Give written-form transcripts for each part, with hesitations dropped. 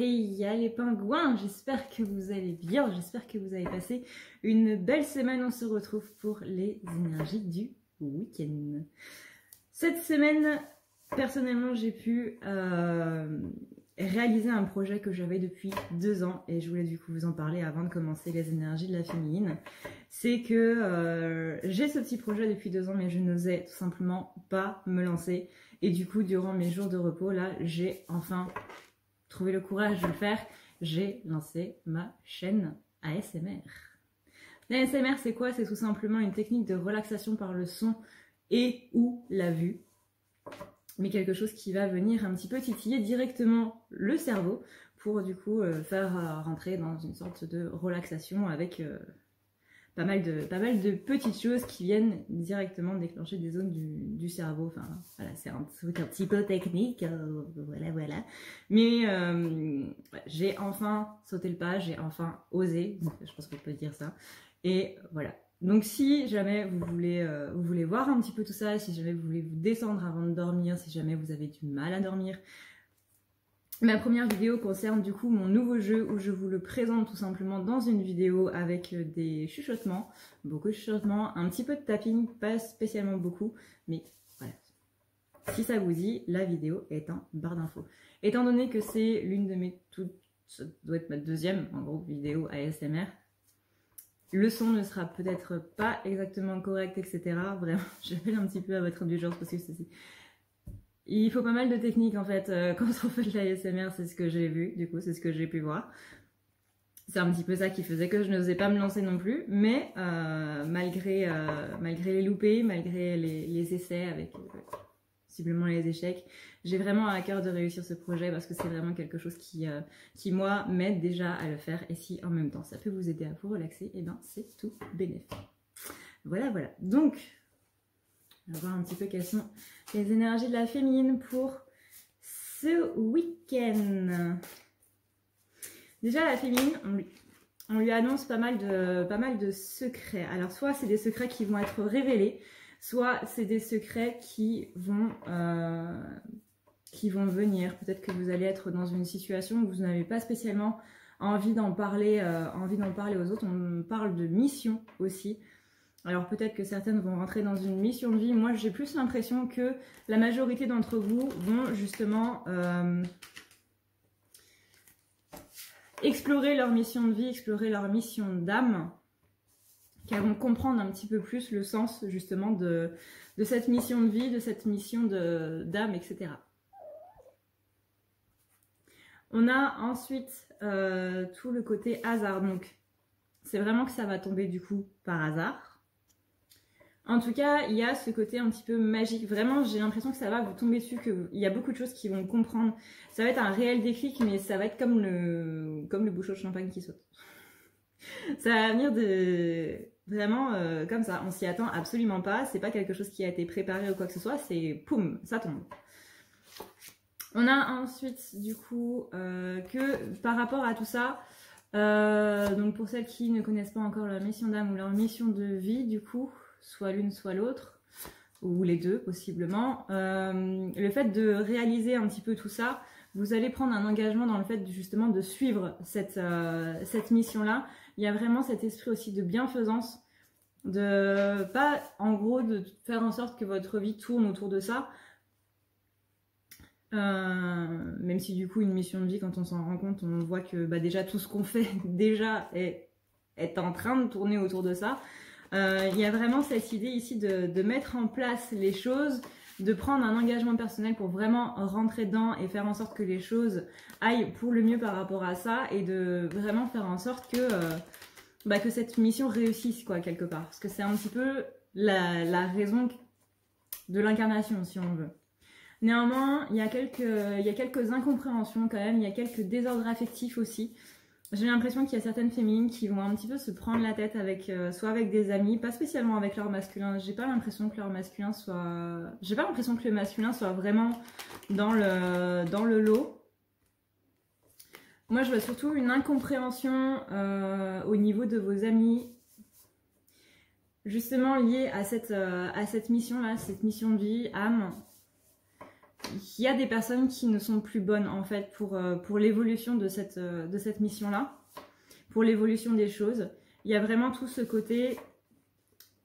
Hey ya les pingouins, j'espère que vous allez bien, j'espère que vous avez passé une belle semaine. On se retrouve pour les énergies du week-end. Cette semaine, personnellement, j'ai pu réaliser un projet que j'avais depuis 2 ans et je voulais du coup vous en parler avant de commencer les énergies de la féminine. C'est que j'ai ce petit projet depuis 2 ans mais je n'osais tout simplement pas me lancer et du coup durant mes jours de repos là j'ai enfin trouvé le courage de le faire. J'ai lancé ma chaîne ASMR. L'ASMR c'est quoi? C'est tout simplement une technique de relaxation par le son et ou la vue, mais quelque chose qui va venir un petit peu titiller directement le cerveau pour du coup faire rentrer dans une sorte de relaxation avec pas mal de petites choses qui viennent directement déclencher des zones du cerveau. Enfin voilà, c'est un truc un petit peu technique, voilà. Mais j'ai enfin sauté le pas, j'ai enfin osé, je pense qu'on peut dire ça. Et voilà. Donc si jamais vous voulez voir un petit peu tout ça, si jamais vous voulez vous descendre avant de dormir, si jamais vous avez du mal à dormir, ma première vidéo concerne du coup mon nouveau jeu où je vous le présente tout simplement dans une vidéo avec des chuchotements, beaucoup de chuchotements, un petit peu de tapping, pas spécialement beaucoup, mais voilà. Si ça vous dit, la vidéo est en barre d'infos. Étant donné que c'est l'une de mes ça doit être ma deuxième en gros vidéo ASMR, le son ne sera peut-être pas exactement correct, etc. Vraiment, j'appelle un petit peu à votre indulgence parce que il faut pas mal de techniques en fait quand on fait de l'ASMR, c'est ce que j'ai vu, du coup c'est ce que j'ai pu voir. C'est un petit peu ça qui faisait que je n'osais pas me lancer non plus, mais malgré les loupés, malgré les essais avec possiblement les échecs, j'ai vraiment à cœur de réussir ce projet parce que c'est vraiment quelque chose qui moi m'aide déjà à le faire, et si en même temps ça peut vous aider à vous relaxer, et ben c'est tout bénéfique. Voilà, donc on va voir un petit peu quelles sont les énergies de la féminine pour ce week-end. Déjà la féminine, on lui annonce pas mal de secrets. Alors soit c'est des secrets qui vont être révélés, soit c'est des secrets qui vont venir. Peut-être que vous allez être dans une situation où vous n'avez pas spécialement envie d'en parler aux autres. On parle de mission aussi. Alors peut-être que certaines vont rentrer dans une mission de vie. Moi j'ai plus l'impression que la majorité d'entre vous vont justement explorer leur mission de vie, explorer leur mission d'âme, qu'elles vont comprendre un petit peu plus le sens justement de cette mission de vie, de cette mission d'âme, etc. On a ensuite tout le côté hasard, donc c'est vraiment que ça va tomber du coup par hasard. En tout cas, il y a ce côté un petit peu magique. Vraiment, j'ai l'impression que ça va vous tomber dessus, qu'il y a beaucoup de choses qui vont comprendre. Ça va être un réel déclic, mais ça va être comme le bouchon de champagne qui saute. Ça va venir vraiment comme ça. On s'y attend absolument pas. C'est pas quelque chose qui a été préparé ou quoi que ce soit. C'est poum, ça tombe. On a ensuite, du coup, que par rapport à tout ça, donc pour celles qui ne connaissent pas encore leur mission d'âme ou leur mission de vie, du coup, soit l'une soit l'autre, ou les deux possiblement, le fait de réaliser un petit peu tout ça, vous allez prendre un engagement dans le fait justement de suivre cette mission-là. Il y a vraiment cet esprit aussi de bienfaisance, de pas en gros de faire en sorte que votre vie tourne autour de ça, même si du coup une mission de vie, quand on s'en rend compte, on voit que déjà tout ce qu'on fait déjà est en train de tourner autour de ça. Il y a vraiment cette idée ici de mettre en place les choses, de prendre un engagement personnel pour vraiment rentrer dedans et faire en sorte que les choses aillent pour le mieux par rapport à ça, et de vraiment faire en sorte que cette mission réussisse quoi, quelque part. Parce que c'est un petit peu la raison de l'incarnation si on veut. Néanmoins, il y a quelques incompréhensions quand même, il y a quelques désordres affectifs aussi. J'ai l'impression qu'il y a certaines féminines qui vont un petit peu se prendre la tête avec, soit avec des amis, pas spécialement avec leur masculin. J'ai pas l'impression que leur masculin soit... J'ai pas l'impression que le masculin soit vraiment dans le lot. Moi, je vois surtout une incompréhension au niveau de vos amis, justement liée à cette mission-là, cette mission de vie, âme. il y a des personnes qui ne sont plus bonnes en fait pour l'évolution de cette mission-là, pour l'évolution des choses. Il y a vraiment tout ce côté,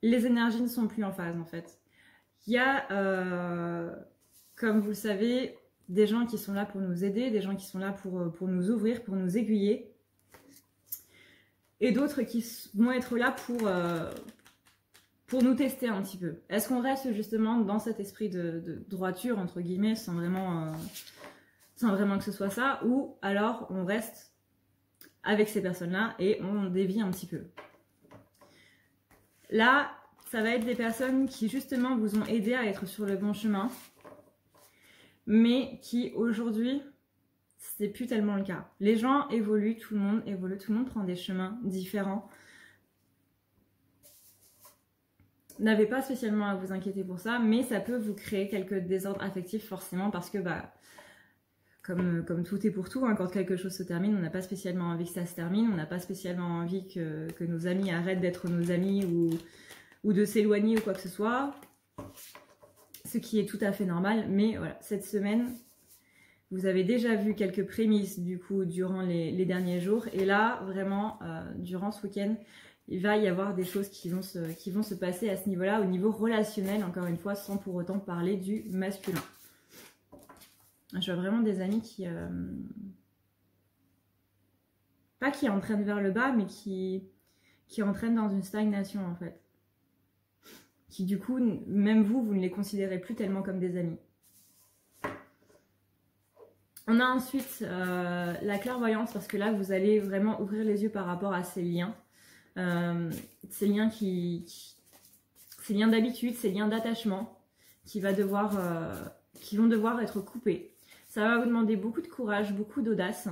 les énergies ne sont plus en phase en fait. Il y a, comme vous le savez, des gens qui sont là pour nous aider, des gens qui sont là pour nous ouvrir, pour nous aiguiller, et d'autres qui vont être là pour nous tester un petit peu. Est-ce qu'on reste justement dans cet esprit de droiture, entre guillemets, sans vraiment que ce soit ça, ou alors on reste avec ces personnes-là et on dévie un petit peu. Là, ça va être des personnes qui justement vous ont aidé à être sur le bon chemin, mais qui aujourd'hui, c'est plus tellement le cas. Les gens évoluent, tout le monde évolue, tout le monde prend des chemins différents. N'avez pas spécialement à vous inquiéter pour ça, mais ça peut vous créer quelques désordres affectifs forcément parce que comme tout est pour tout, hein, quand quelque chose se termine, on n'a pas spécialement envie que ça se termine, on n'a pas spécialement envie que nos amis arrêtent d'être nos amis ou de s'éloigner ou quoi que ce soit, ce qui est tout à fait normal, mais voilà, cette semaine, vous avez déjà vu quelques prémices du coup durant les derniers jours, et là, vraiment, durant ce week-end, il va y avoir des choses qui vont se passer à ce niveau-là, au niveau relationnel, encore une fois, sans pour autant parler du masculin. Je vois vraiment des amis qui... pas qui entraînent vers le bas, mais qui entraînent dans une stagnation, en fait. Qui, du coup, même vous ne les considérez plus tellement comme des amis. On a ensuite la clairvoyance, parce que là, vous allez vraiment ouvrir les yeux par rapport à ces liens. Ces liens ces liens d'habitude, ces liens d'attachement qui vont devoir être coupés. Ça va vous demander beaucoup de courage, beaucoup d'audace.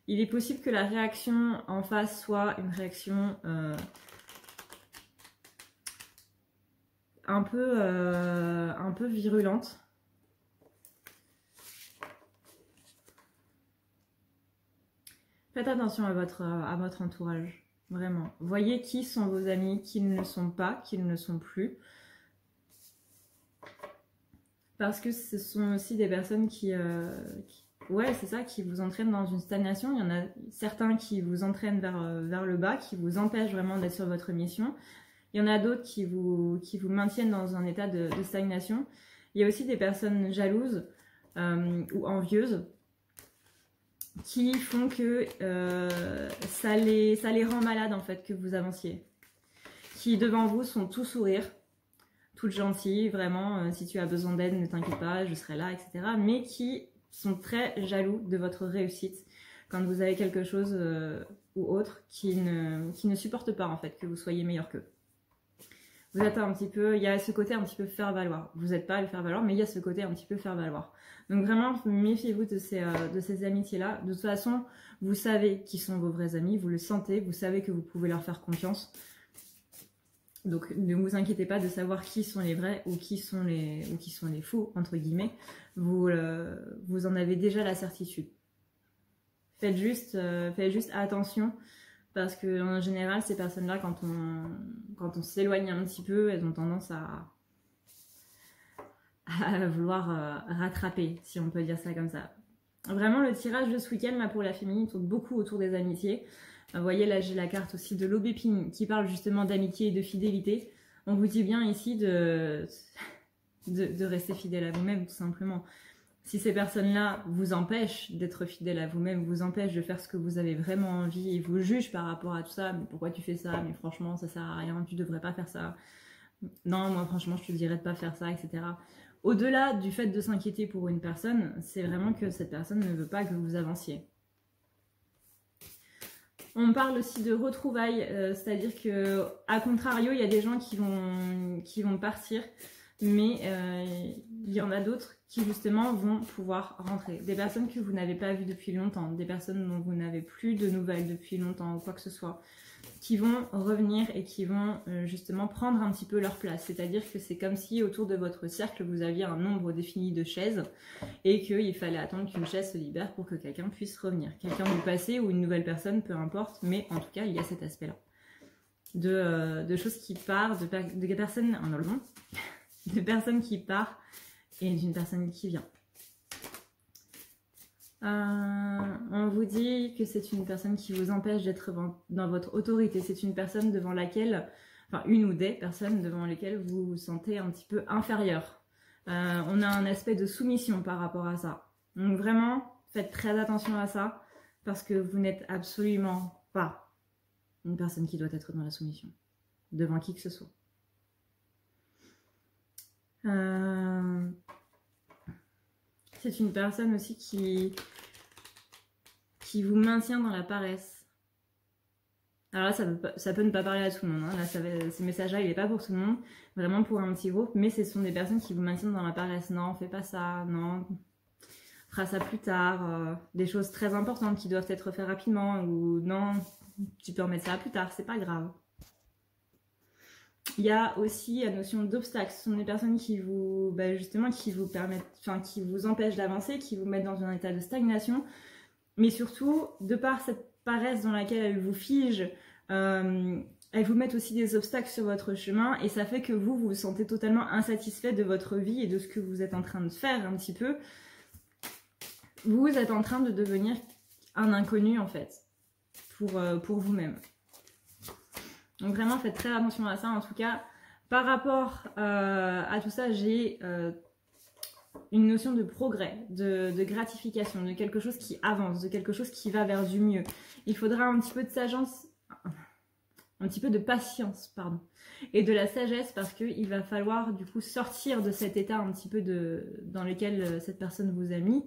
Il est possible que la réaction en face soit une réaction un peu virulente. Faites attention à votre entourage, vraiment. Voyez qui sont vos amis, qui ne le sont pas, qui ne le sont plus. Parce que ce sont aussi des personnes ouais, c'est ça, qui vous entraînent dans une stagnation. Il y en a certains qui vous entraînent vers le bas, qui vous empêchent vraiment d'être sur votre mission. Il y en a d'autres qui vous maintiennent dans un état de stagnation. Il y a aussi des personnes jalouses ou envieuses qui font que ça les rend malades en fait que vous avanciez. Qui devant vous sont tout sourire, toutes gentilles, vraiment, si tu as besoin d'aide, ne t'inquiète pas, je serai là, etc. Mais qui sont très jaloux de votre réussite quand vous avez quelque chose ou autre qui ne supportent pas en fait que vous soyez meilleur qu'eux. Vous êtes un petit peu, il y a ce côté un petit peu faire valoir. Vous n'êtes pas à le faire valoir, mais il y a ce côté un petit peu faire valoir. Donc vraiment, méfiez-vous de ces amitiés-là. De toute façon, vous savez qui sont vos vrais amis, vous le sentez, vous savez que vous pouvez leur faire confiance. Donc ne vous inquiétez pas de savoir qui sont les vrais ou qui sont les faux, entre guillemets. Vous en avez déjà la certitude. Faites juste attention. Parce que en général, ces personnes-là, quand on s'éloigne un petit peu, elles ont tendance à vouloir rattraper, si on peut dire ça comme ça. Vraiment, le tirage de ce week-end là, pour la féminine tourne beaucoup autour des amitiés. Vous voyez, là, j'ai la carte aussi de l'aubépine qui parle justement d'amitié et de fidélité. On vous dit bien ici de rester fidèle à vous-même, tout simplement. Si ces personnes-là vous empêchent d'être fidèle à vous-même, vous empêchent de faire ce que vous avez vraiment envie et vous jugent par rapport à tout ça, mais pourquoi tu fais ça, mais franchement ça sert à rien, tu devrais pas faire ça, non moi franchement je te dirais de pas faire ça, etc. Au-delà du fait de s'inquiéter pour une personne, c'est vraiment que cette personne ne veut pas que vous avanciez. On parle aussi de retrouvailles, c'est-à-dire que à contrario, il y a des gens qui vont partir, mais il y en a d'autres qui justement vont pouvoir rentrer. Des personnes que vous n'avez pas vues depuis longtemps, des personnes dont vous n'avez plus de nouvelles depuis longtemps ou quoi que ce soit, qui vont revenir et qui vont justement prendre un petit peu leur place. C'est-à-dire que c'est comme si autour de votre cercle, vous aviez un nombre défini de chaises et qu'il fallait attendre qu'une chaise se libère pour que quelqu'un puisse revenir. Quelqu'un du passé ou une nouvelle personne, peu importe, mais en tout cas, il y a cet aspect-là. De choses qui partent, de personnes qui partent et d'une personne qui vient. On vous dit que c'est une personne qui vous empêche d'être dans votre autorité. C'est une personne devant laquelle, enfin une ou des personnes devant lesquelles vous vous sentez un petit peu inférieur. On a un aspect de soumission par rapport à ça. Donc vraiment, faites très attention à ça parce que vous n'êtes absolument pas une personne qui doit être dans la soumission devant qui que ce soit. C'est une personne aussi qui vous maintient dans la paresse. Alors là, ça peut ne pas parler à tout le monde. Hein. Là, ce message-là, il n'est pas pour tout le monde. Vraiment pour un petit groupe. Mais ce sont des personnes qui vous maintiennent dans la paresse. Non, fais pas ça. Non, on fera ça plus tard. Des choses très importantes qui doivent être faites rapidement. Ou non, tu peux remettre ça plus tard. C'est pas grave. Il y a aussi la notion d'obstacles. Ce sont des personnes qui vous, justement, qui vous permettent, enfin, qui vous empêchent d'avancer, qui vous mettent dans un état de stagnation. Mais surtout, de par cette paresse dans laquelle elles vous figent, elles vous mettent aussi des obstacles sur votre chemin et ça fait que vous vous sentez totalement insatisfait de votre vie et de ce que vous êtes en train de faire un petit peu. Vous êtes en train de devenir un inconnu en fait, pour vous-même. Donc vraiment, faites très attention à ça. En tout cas, par rapport à tout ça, j'ai une notion de progrès, de gratification, de quelque chose qui avance, de quelque chose qui va vers du mieux. Il faudra un petit peu de sagesse, un petit peu de patience, pardon, et de la sagesse parce qu'il va falloir du coup sortir de cet état un petit peu dans lequel cette personne vous a mis.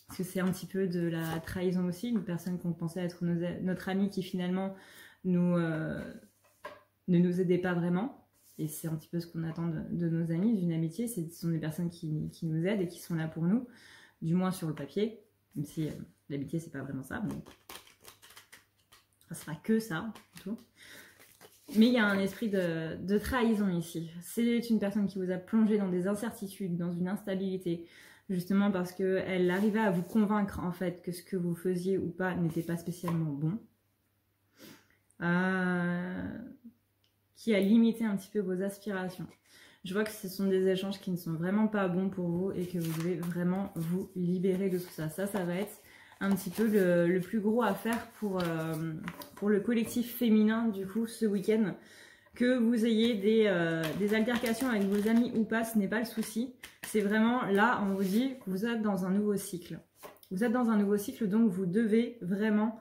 Parce que c'est un petit peu de la trahison aussi, une personne qu'on pensait être notre amie qui finalement ne nous aidait pas vraiment. Et c'est un petit peu ce qu'on attend de nos amis, d'une amitié. Ce sont des personnes qui nous aident et qui sont là pour nous, du moins sur le papier. Même si l'amitié, c'est pas vraiment ça. Mais ça sera que ça, plutôt. Mais il y a un esprit de trahison ici. C'est une personne qui vous a plongé dans des incertitudes, dans une instabilité. Justement parce qu'elle arrivait à vous convaincre en fait que ce que vous faisiez ou pas n'était pas spécialement bon. Qui a limité un petit peu vos aspirations. Je vois que ce sont des échanges qui ne sont vraiment pas bons pour vous et que vous devez vraiment vous libérer de tout ça. Ça va être un petit peu le plus gros à faire pour le collectif féminin du coup ce week-end. Que vous ayez des altercations avec vos amis ou pas, ce n'est pas le souci. C'est vraiment là, on vous dit que vous êtes dans un nouveau cycle. Vous êtes dans un nouveau cycle, donc vous devez vraiment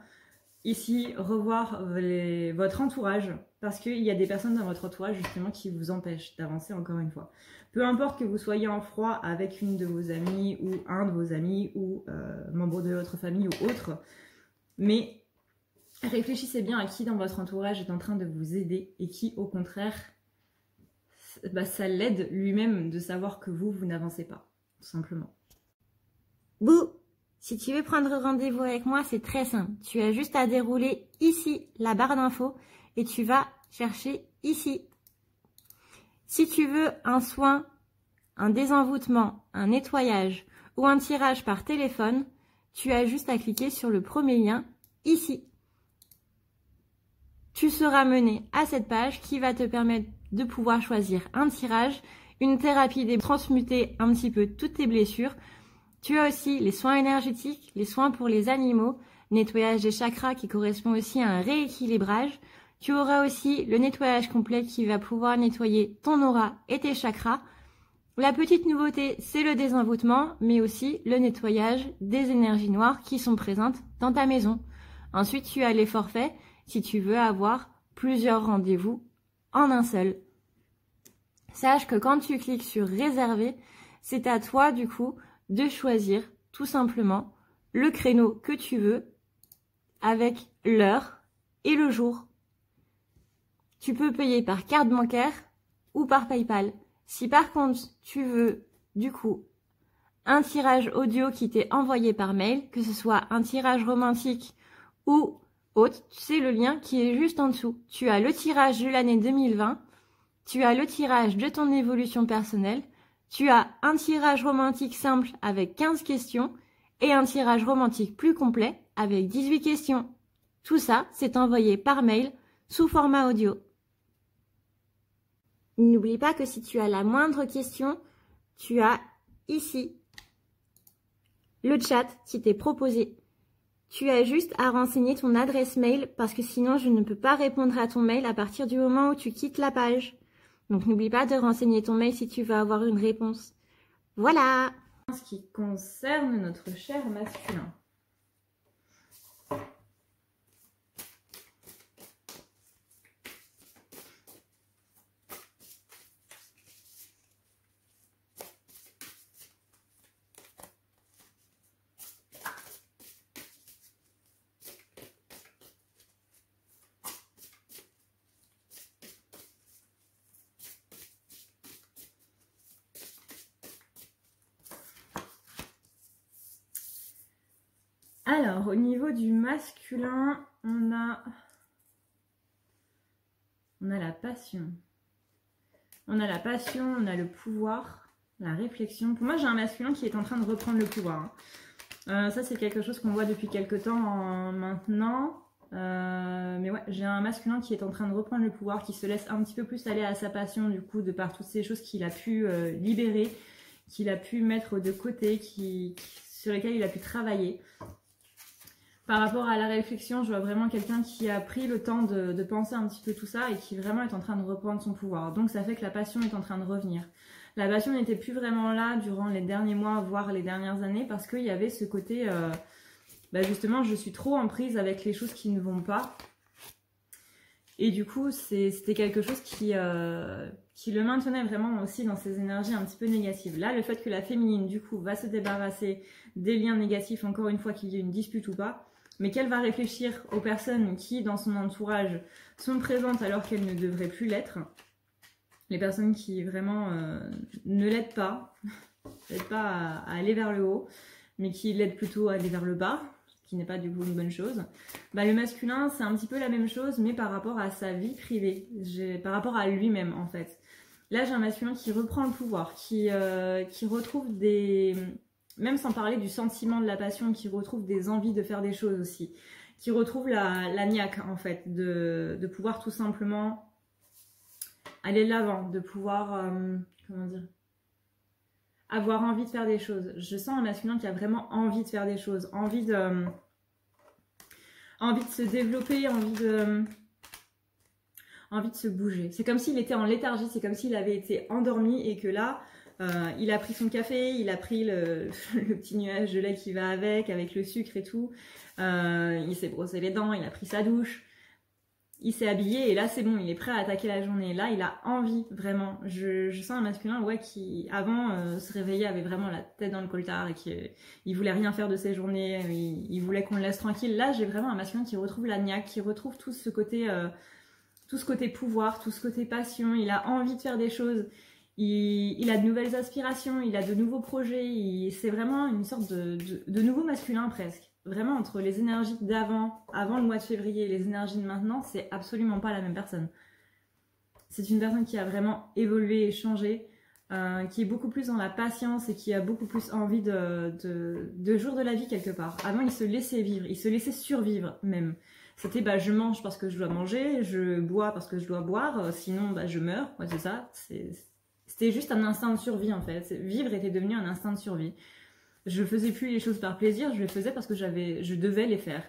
ici revoir votre entourage. Parce qu'il y a des personnes dans votre entourage justement qui vous empêchent d'avancer encore une fois. Peu importe que vous soyez en froid avec une de vos amies ou un de vos amis ou membre de votre famille ou autre. Mais réfléchissez bien à qui dans votre entourage est en train de vous aider et qui, au contraire, ça l'aide lui-même de savoir que vous n'avancez pas, tout simplement. Bouh! Si tu veux prendre rendez-vous avec moi, c'est très simple. Tu as juste à dérouler ici la barre d'infos et tu vas chercher ici. Si tu veux un soin, un désenvoûtement, un nettoyage ou un tirage par téléphone, tu as juste à cliquer sur le premier lien ici. Tu seras mené à cette page qui va te permettre de pouvoir choisir un tirage, une thérapie transmuter un petit peu toutes tes blessures. Tu as aussi les soins énergétiques, les soins pour les animaux, nettoyage des chakras qui correspond aussi à un rééquilibrage. Tu auras aussi le nettoyage complet qui va pouvoir nettoyer ton aura et tes chakras. La petite nouveauté, c'est le désenvoûtement, mais aussi le nettoyage des énergies noires qui sont présentes dans ta maison. Ensuite, tu as les forfaits si tu veux avoir plusieurs rendez-vous en un seul. Sache que quand tu cliques sur réserver, c'est à toi du coup de choisir tout simplement le créneau que tu veux avec l'heure et le jour. Tu peux payer par carte bancaire ou par PayPal. Si par contre tu veux du coup un tirage audio qui t'est envoyé par mail, que ce soit un tirage romantique ou autre, c'est le lien qui est juste en dessous. Tu as le tirage de l'année 2020, tu as le tirage de ton évolution personnelle, tu as un tirage romantique simple avec 15 questions et un tirage romantique plus complet avec 18 questions. Tout ça, c'est envoyé par mail sous format audio. N'oublie pas que si tu as la moindre question, tu as ici le chat qui t'est proposé. Tu as juste à renseigner ton adresse mail parce que sinon je ne peux pas répondre à ton mail à partir du moment où tu quittes la page. Donc n'oublie pas de renseigner ton mail si tu veux avoir une réponse. Voilà! En ce qui concerne notre cher masculin. Alors, au niveau du masculin, on a la passion. On a la passion, on a le pouvoir, la réflexion. Pour moi, j'ai un masculin qui est en train de reprendre le pouvoir. Ça, c'est quelque chose qu'on voit depuis quelques temps maintenant. Mais ouais, j'ai un masculin qui est en train de reprendre le pouvoir, qui se laisse un petit peu plus aller à sa passion, du coup, de par toutes ces choses qu'il a pu libérer, qu'il a pu mettre de côté, sur lesquelles il a pu travailler. Par rapport à la réflexion, je vois vraiment quelqu'un qui a pris le temps de penser un petit peu tout ça et qui vraiment est en train de reprendre son pouvoir. Donc ça fait que la passion est en train de revenir. La passion n'était plus vraiment là durant les derniers mois, voire les dernières années, parce qu'il y avait ce côté, justement, je suis trop en prise avec les choses qui ne vont pas. Et du coup, c'était quelque chose qui le maintenait vraiment aussi dans ses énergies un petit peu négatives. Là, le fait que la féminine, du coup, va se débarrasser des liens négatifs, encore une fois qu'il y ait une dispute ou pas, mais qu'elle va réfléchir aux personnes qui, dans son entourage, sont présentes alors qu'elles ne devraient plus l'être. Les personnes qui vraiment ne l'aident pas à aller vers le haut, mais qui l'aident plutôt à aller vers le bas, ce qui n'est pas du coup une bonne chose. Le masculin, c'est un petit peu la même chose, mais par rapport à sa vie privée, par rapport à lui-même en fait. Là, j'ai un masculin qui reprend le pouvoir, qui retrouve des... Même sans parler du sentiment de la passion, qui retrouve des envies de faire des choses aussi. Qui retrouve la niaque, en fait, de pouvoir tout simplement aller de l'avant, de pouvoir, comment dire, avoir envie de faire des choses. Je sens un masculin qui a vraiment envie de faire des choses, envie de se développer, envie de se bouger. C'est comme s'il était en léthargie, c'est comme s'il avait été endormi et que là... il a pris son café, il a pris le petit nuage de lait qui va avec le sucre et tout. Il s'est brossé les dents, il a pris sa douche. Il s'est habillé et là c'est bon, il est prêt à attaquer la journée. Là il a envie, vraiment. Je sens un masculin qui avant se réveillait, avait vraiment la tête dans le coltard et qu'il voulait rien faire de ses journées, il voulait qu'on le laisse tranquille. Là j'ai vraiment un masculin qui retrouve la niaque, qui retrouve tout ce côté pouvoir, tout ce côté passion. Il a envie de faire des choses. Il a de nouvelles aspirations, il a de nouveaux projets, c'est vraiment une sorte de nouveau masculin presque. Vraiment entre les énergies d'avant, avant le mois de février et les énergies de maintenant, c'est absolument pas la même personne. C'est une personne qui a vraiment évolué et changé, qui est beaucoup plus dans la patience et qui a beaucoup plus envie de jour de la vie quelque part. Avant il se laissait vivre, il se laissait survivre même. C'était je mange parce que je dois manger, je bois parce que je dois boire, sinon je meurs, ouais, c'est ça, C'était juste un instinct de survie en fait. Vivre était devenu un instinct de survie. Je faisais plus les choses par plaisir, je les faisais parce que je devais les faire.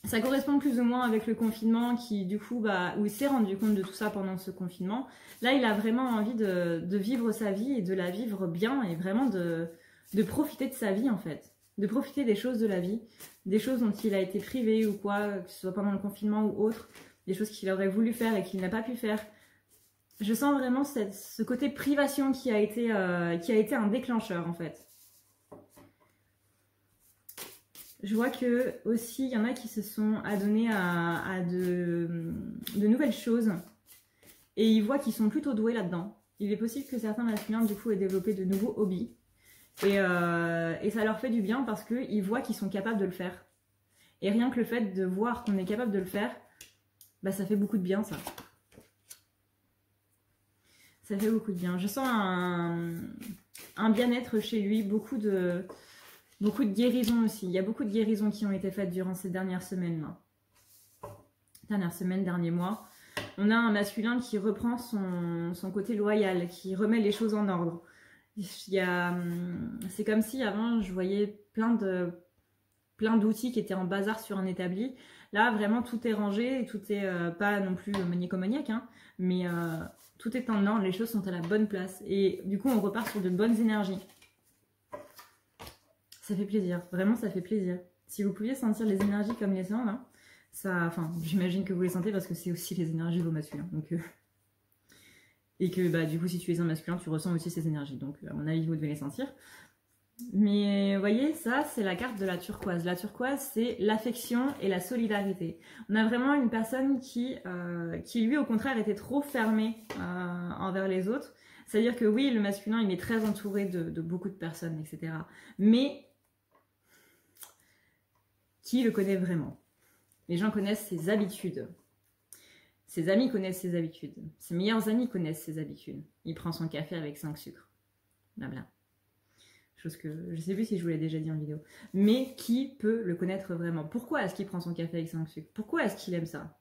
Ça correspond plus ou moins avec le confinement qui du coup, où il s'est rendu compte de tout ça pendant ce confinement. Là, il a vraiment envie de vivre sa vie et de la vivre bien et vraiment de profiter de sa vie en fait. De profiter des choses de la vie, des choses dont il a été privé ou quoi, que ce soit pendant le confinement ou autre, des choses qu'il aurait voulu faire et qu'il n'a pas pu faire. Je sens vraiment ce côté privation qui a été un déclencheur en fait. Je vois que aussi il y en a qui se sont adonnés à de nouvelles choses et ils voient qu'ils sont plutôt doués là-dedans. Il est possible que certains masculins du coup aient développé de nouveaux hobbies et ça leur fait du bien parce qu'ils voient qu'ils sont capables de le faire. Et rien que le fait de voir qu'on est capable de le faire, ça fait beaucoup de bien ça. Ça fait beaucoup de bien. Je sens un bien-être chez lui, beaucoup de guérisons aussi. Il y a beaucoup de guérisons qui ont été faites durant ces dernières semaines-là. Dernières semaines, derniers mois. On a un masculin qui reprend son côté loyal, qui remet les choses en ordre. C'est comme si avant je voyais plein d'outils qui étaient en bazar sur un établi. Là vraiment tout est rangé, tout est pas non plus maniaco-maniaque, hein, mais tout est en ordre, les choses sont à la bonne place. Et du coup on repart sur de bonnes énergies. Ça fait plaisir, vraiment ça fait plaisir. Si vous pouviez sentir les énergies comme les siens, là, enfin j'imagine que vous les sentez parce que c'est aussi les énergies de vos masculins. Donc, et que bah, du coup si tu es un masculin tu ressens aussi ces énergies. Donc à mon avis vous devez les sentir. Mais vous voyez, ça c'est la carte de la turquoise. La turquoise c'est l'affection et la solidarité. On a vraiment une personne qui lui au contraire était trop fermée envers les autres. C'est-à-dire que oui, le masculin il est très entouré de beaucoup de personnes, etc. Mais qui le connaît vraiment? Les gens connaissent ses habitudes. Ses amis connaissent ses habitudes. Ses meilleurs amis connaissent ses habitudes. Il prend son café avec 5 sucres. Blabla. Chose que je sais plus si je vous l'ai déjà dit en vidéo. Mais qui peut le connaître vraiment? Pourquoi est-ce qu'il prend son café avec 5 sucres? Pourquoi est-ce qu'il aime ça?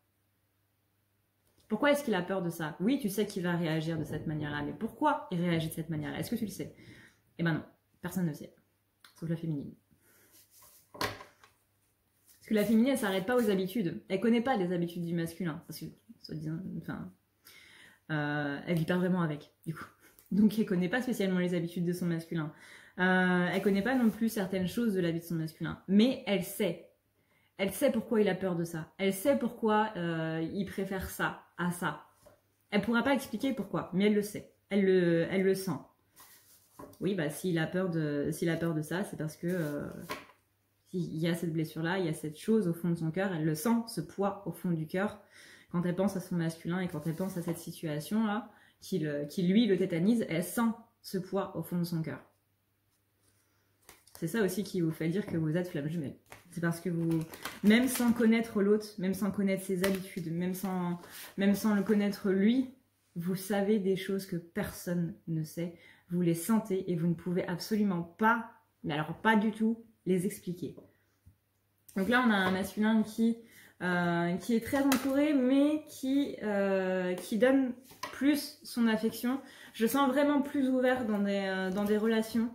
Pourquoi est-ce qu'il a peur de ça? Oui, tu sais qu'il va réagir de cette manière-là, mais pourquoi il réagit de cette manière-là? Est-ce que tu le sais? Eh ben non, personne ne le sait. Sauf la féminine. Parce que la féminine, elle s'arrête pas aux habitudes. Elle connaît pas les habitudes du masculin. Parce que, enfin, elle vit pas vraiment avec, du coup. Donc elle connaît pas spécialement les habitudes de son masculin. Elle connaît pas non plus certaines choses de la vie de son masculin. Mais elle sait. Elle sait pourquoi il a peur de ça. Elle sait pourquoi il préfère ça à ça. Elle pourra pas expliquer pourquoi, mais elle le sait. Elle le sent. Oui, bah s'il a peur de ça, c'est parce que il y a cette blessure-là, il y a cette chose au fond de son cœur. Elle le sent, ce poids au fond du cœur, quand elle pense à son masculin et quand elle pense à cette situation-là, qui lui le tétanise, elle sent ce poids au fond de son cœur. C'est ça aussi qui vous fait dire que vous êtes flamme jumelle. C'est parce que vous, même sans connaître l'autre, même sans connaître ses habitudes, même sans le connaître lui, vous savez des choses que personne ne sait. Vous les sentez et vous ne pouvez absolument pas, mais alors pas du tout, les expliquer. Donc là, on a un masculin qui est très entouré, mais qui donne plus son affection. Je sens vraiment plus ouvert dans des relations.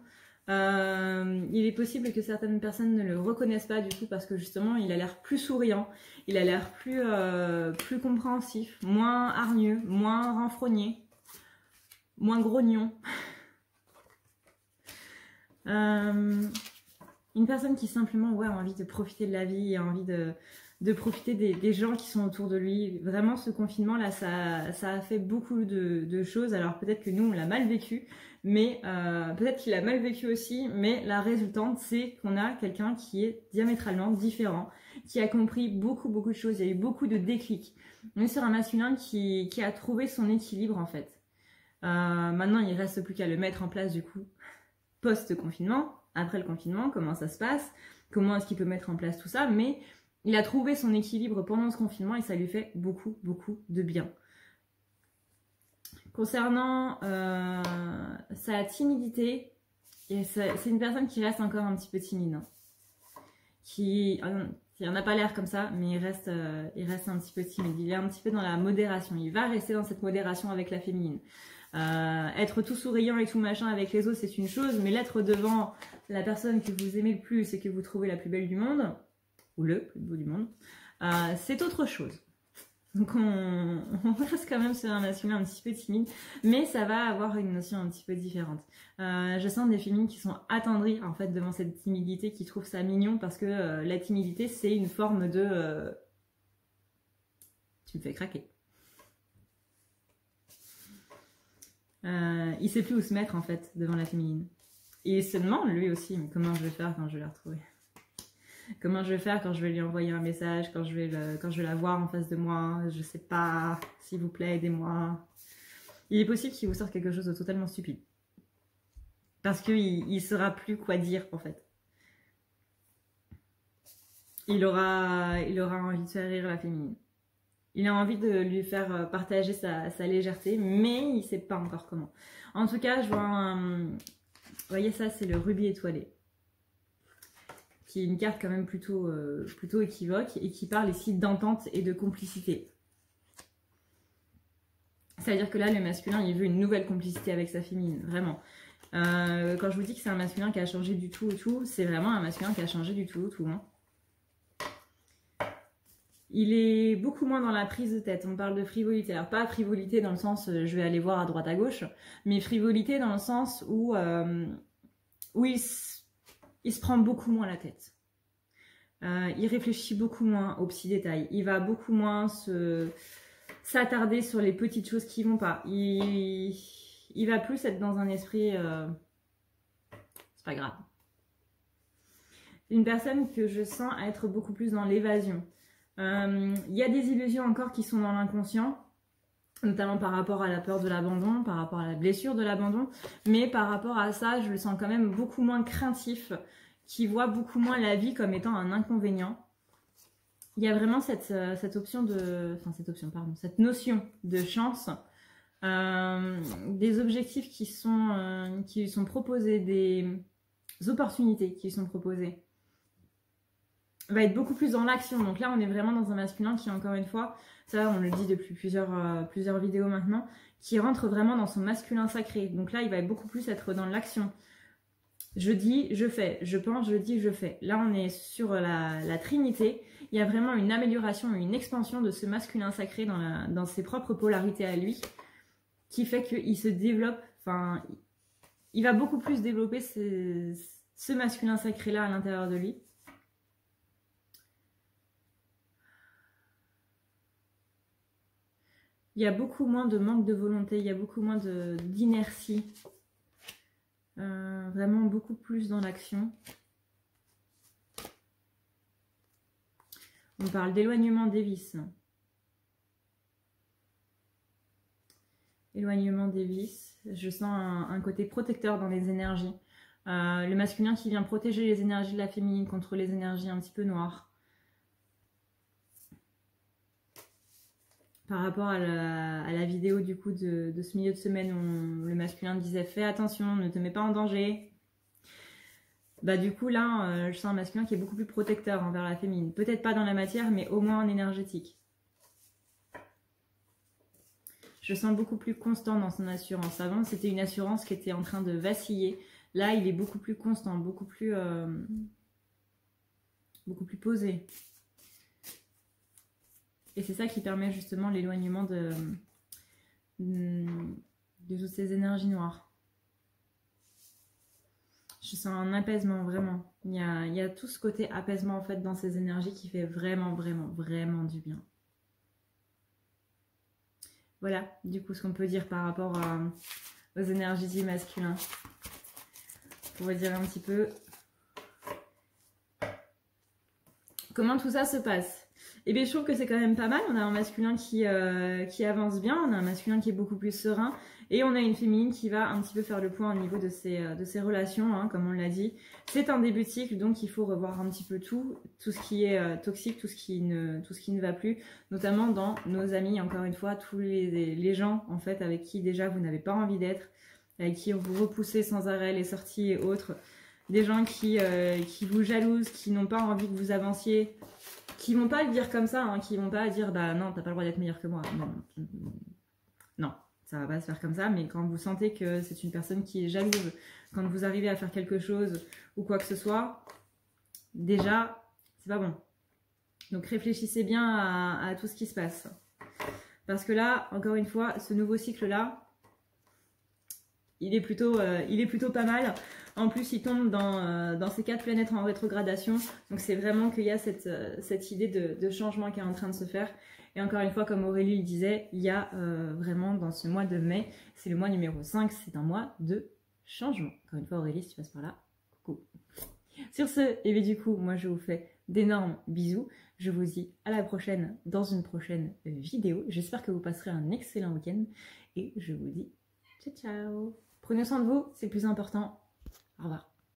Il est possible que certaines personnes ne le reconnaissent pas du coup parce que justement il a l'air plus souriant, il a l'air plus compréhensif, moins hargneux, moins renfrogné, moins grognon. Une personne qui simplement a envie de profiter de la vie et a envie de profiter des gens qui sont autour de lui. Vraiment ce confinement là ça a fait beaucoup de choses. Alors peut-être que nous on l'a mal vécu, mais peut-être qu'il a mal vécu aussi, mais la résultante c'est qu'on a quelqu'un qui est diamétralement différent, qui a compris beaucoup de choses, il y a eu beaucoup de déclics. On est sur un masculin qui a trouvé son équilibre en fait. Maintenant il ne reste plus qu'à le mettre en place du coup post-confinement, après le confinement, comment ça se passe, comment est-ce qu'il peut mettre en place tout ça, mais il a trouvé son équilibre pendant ce confinement et ça lui fait beaucoup de bien. Concernant sa timidité, c'est une personne qui reste encore un petit peu timide. Hein. Il n'en a pas l'air comme ça, mais il reste un petit peu timide. Il est un petit peu dans la modération. Il va rester dans cette modération avec la féminine. Être tout souriant et tout machin avec les autres, c'est une chose, mais l'être devant la personne que vous aimez le plus et que vous trouvez la plus belle du monde, ou le plus beau du monde, c'est autre chose. Donc on reste quand même sur un masculin un petit peu timide, mais ça va avoir une notion un petit peu différente. Je sens des féminines qui sont attendries en fait devant cette timidité, qui trouvent ça mignon parce que la timidité c'est une forme de tu me fais craquer. Il sait plus où se mettre en fait devant la féminine. Et il se demande lui aussi, mais comment je vais faire quand je vais la retrouver? Comment je vais faire quand je vais lui envoyer un message, quand je vais la voir en face de moi? Je sais pas, s'il vous plaît, aidez-moi. Il est possible qu'il vous sorte quelque chose de totalement stupide. Parce qu'il saura plus quoi dire en fait. Il aura envie de faire rire la féminine. Il a envie de lui faire partager sa légèreté, mais il ne sait pas encore comment. En tout cas, je vois un... Vous voyez ça, c'est le rubis étoilé. Qui est une carte quand même plutôt équivoque et qui parle ici d'entente et de complicité. C'est-à-dire que là, le masculin, il veut une nouvelle complicité avec sa féminine, vraiment. Quand je vous dis que c'est un masculin qui a changé du tout au tout, c'est vraiment un masculin qui a changé du tout au tout. Hein. Il est beaucoup moins dans la prise de tête. On parle de frivolité. Alors pas frivolité dans le sens je vais aller voir à droite à gauche, mais frivolité dans le sens où il se prend beaucoup moins la tête. Il réfléchit beaucoup moins aux petits détails. Il va beaucoup moins s'attarder sur les petites choses qui vont pas. Il va plus être dans un esprit c'est pas grave. Une personne que je sens être beaucoup plus dans l'évasion. Il y a des illusions encore qui sont dans l'inconscient, notamment par rapport à la peur de l'abandon, par rapport à la blessure de l'abandon, mais par rapport à ça, je le sens quand même beaucoup moins craintif, qui voit beaucoup moins la vie comme étant un inconvénient. Il y a vraiment cette notion de chance, des objectifs qui sont proposés, des opportunités qui sont proposées. Va être beaucoup plus dans l'action. Donc là, on est vraiment dans un masculin qui, encore une fois, ça on le dit depuis plusieurs vidéos maintenant, qui rentre vraiment dans son masculin sacré. Donc là, il va beaucoup plus être dans l'action. Je dis, je fais. Je pense, je dis, je fais. Là, on est sur la Trinité. Il y a vraiment une amélioration, une expansion de ce masculin sacré dans ses propres polarités à lui, qui fait qu'il se développe, enfin, il va beaucoup plus développer ce masculin sacré-là à l'intérieur de lui. Il y a beaucoup moins de manque de volonté, il y a beaucoup moins d'inertie. Vraiment beaucoup plus dans l'action. On parle d'éloignement des vices. Éloignement des vices. Je sens un côté protecteur dans les énergies. Le masculin qui vient protéger les énergies de la féminine contre les énergies un petit peu noires. Par rapport à la vidéo du coup de ce milieu de semaine où le masculin disait fais attention, ne te mets pas en danger. Bah du coup là, je sens un masculin qui est beaucoup plus protecteur envers la féminine. Peut-être pas dans la matière, mais au moins en énergétique. Je sens beaucoup plus constant dans son assurance. Avant, c'était une assurance qui était en train de vaciller. Là, il est beaucoup plus constant, beaucoup plus posé. Et c'est ça qui permet justement l'éloignement de toutes ces énergies noires. Je sens un apaisement, vraiment. Il y a tout ce côté apaisement en fait dans ces énergies qui fait vraiment, vraiment, vraiment du bien. Voilà, du coup, ce qu'on peut dire par rapport aux énergies du masculin. On va dire un petit peu comment tout ça se passe. Et bien je trouve que c'est quand même pas mal. On a un masculin qui avance bien, on a un masculin qui est beaucoup plus serein, et on a une féminine qui va un petit peu faire le point au niveau de ses relations, hein, comme on l'a dit. C'est un début de cycle, donc il faut revoir un petit peu tout ce qui est toxique, tout ce qui ne va plus, notamment dans nos amis, encore une fois, tous les gens en fait avec qui déjà vous n'avez pas envie d'être, avec qui vous repoussez sans arrêt les sorties et autres, des gens qui vous jalousent, qui n'ont pas envie que vous avanciez, qui vont pas le dire comme ça, hein, qui vont pas dire bah non, t'as pas le droit d'être meilleur que moi. Non, ça va pas se faire comme ça, mais quand vous sentez que c'est une personne qui est jalouse, quand vous arrivez à faire quelque chose ou quoi que ce soit, déjà, c'est pas bon. Donc réfléchissez bien à tout ce qui se passe. Parce que là, encore une fois, ce nouveau cycle-là, il est plutôt pas mal. En plus, il tombe dans ces 4 planètes en rétrogradation. Donc, c'est vraiment qu'il y a cette idée de changement qui est en train de se faire. Et encore une fois, comme Aurélie le disait, il y a vraiment dans ce mois de mai, c'est le mois numéro 5, c'est un mois de changement. Encore une fois, Aurélie, si tu passes par là, coucou. Sur ce, et bien du coup, moi je vous fais d'énormes bisous. Je vous dis à la prochaine dans une prochaine vidéo. J'espère que vous passerez un excellent week-end. Et je vous dis ciao ciao. Prenez soin de vous, c'est le plus important. Au revoir.